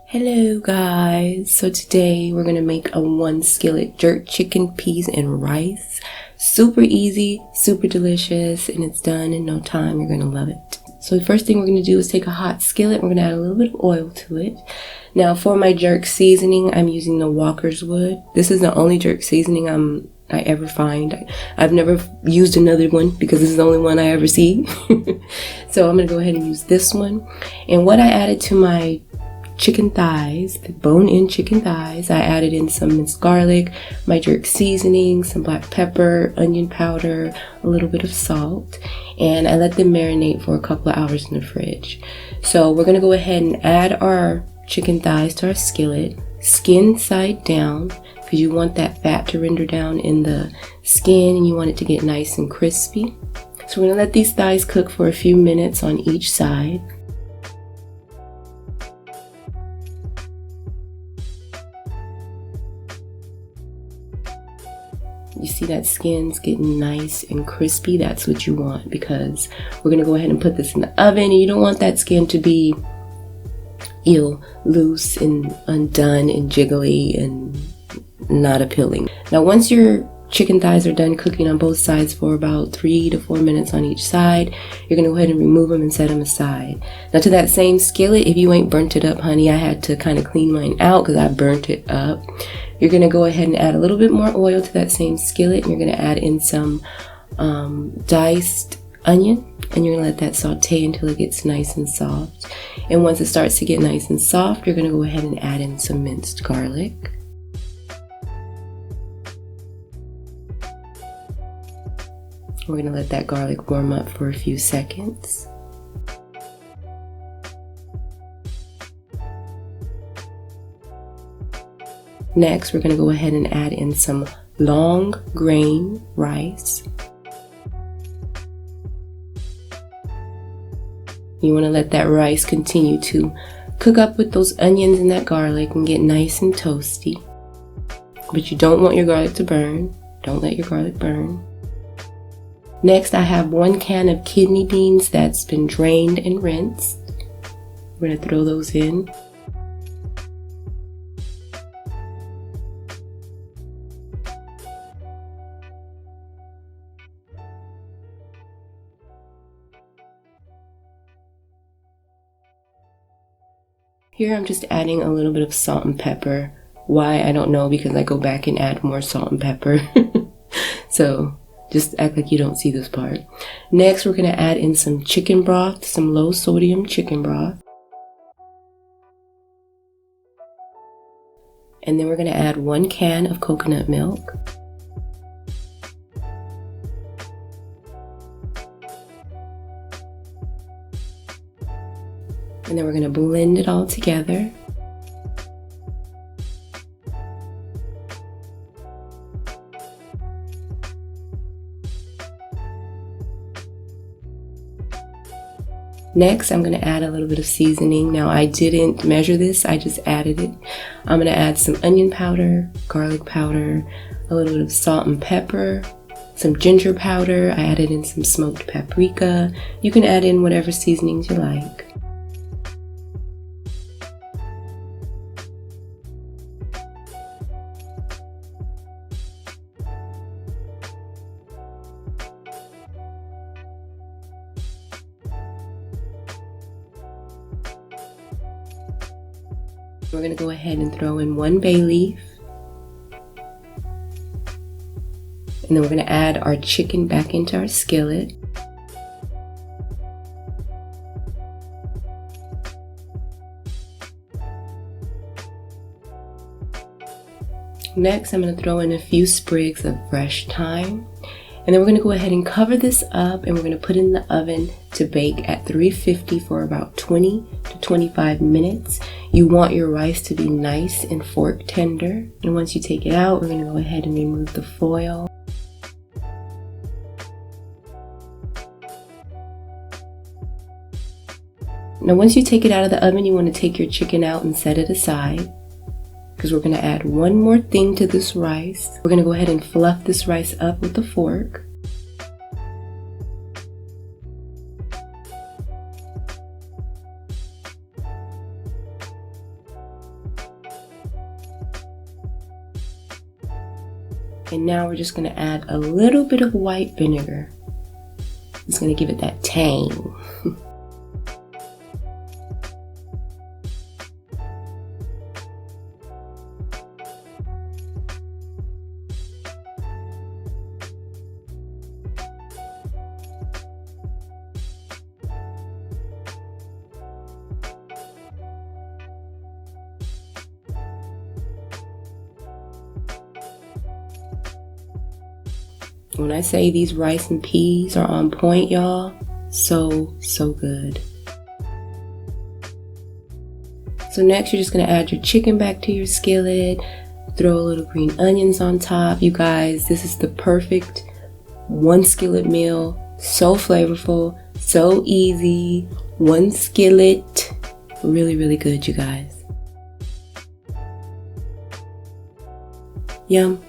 Hello guys, so today we're gonna make a one skillet jerk chicken, peas, and rice. Super easy, super delicious, and it's done in no time. You're gonna love it. So the first thing we're gonna do is take a hot skillet. We're gonna add a little bit of oil to it. Now for my jerk seasoning, I'm using the Walker's Wood. This is the only jerk seasoning I ever find. I've never used another one because this is the only one I ever see. So I'm gonna go ahead and use this one. And what I added to my chicken thighs, bone-in chicken thighs, I added in some minced garlic, my jerk seasoning, some black pepper, onion powder, a little bit of salt, and I let them marinate for a couple of hours in the fridge. So we're gonna go ahead and add our chicken thighs to our skillet, skin side down, because you want that fat to render down in the skin and you want it to get nice and crispy. So we're gonna let these thighs cook for a few minutes on each side. You see that skin's getting nice and crispy. That's what you want, because we're gonna go ahead and put this in the oven, and you don't want that skin to be loose and undone and jiggly and not appealing. Now once your chicken thighs are done cooking on both sides for about 3 to 4 minutes on each side, you're gonna go ahead and remove them and set them aside. Now to that same skillet, if you ain't burnt it up, honey, I had to kind of clean mine out because I burnt it up. You're gonna go ahead and add a little bit more oil to that same skillet, and you're gonna add in some diced onion, and you're gonna let that saute until it gets nice and soft. And once it starts to get nice and soft, you're gonna go ahead and add in some minced garlic. We're gonna let that garlic warm up for a few seconds. Next, we're gonna go ahead and add in some long grain rice. You wanna let that rice continue to cook up with those onions and that garlic and get nice and toasty. But you don't want your garlic to burn. Don't let your garlic burn. Next, I have 1 can of kidney beans that's been drained and rinsed. We're gonna throw those in. Here I'm just adding a little bit of salt and pepper. Why, I don't know, because I go back and add more salt and pepper. So just act like you don't see this part. Next, we're gonna add in some chicken broth, some low sodium chicken broth. And then we're gonna add 1 can of coconut milk. And then we're gonna blend it all together. Next, I'm gonna add a little bit of seasoning. Now I didn't measure this, I just added it. I'm gonna add some onion powder, garlic powder, a little bit of salt and pepper, some ginger powder. I added in some smoked paprika. You can add in whatever seasonings you like. We're gonna go ahead and throw in 1 bay leaf. And then we're gonna add our chicken back into our skillet. Next, I'm gonna throw in a few sprigs of fresh thyme. And then we're gonna go ahead and cover this up, and we're gonna put it in the oven to bake at 350 for about 20 to 25 minutes. You want your rice to be nice and fork tender. And once you take it out, we're gonna go ahead and remove the foil. Now once you take it out of the oven, you wanna take your chicken out and set it aside, because we're gonna add one more thing to this rice. We're gonna go ahead and fluff this rice up with a fork. And now we're just going to add a little bit of white vinegar. It's going to give it that tang. When I say these rice and peas are on point, y'all, so good. So next you're just going to add your chicken back to your skillet, throw a little green onions on top. You guys, this is the perfect one skillet meal. So flavorful, so easy, one skillet. Really, really good, you guys. Yum.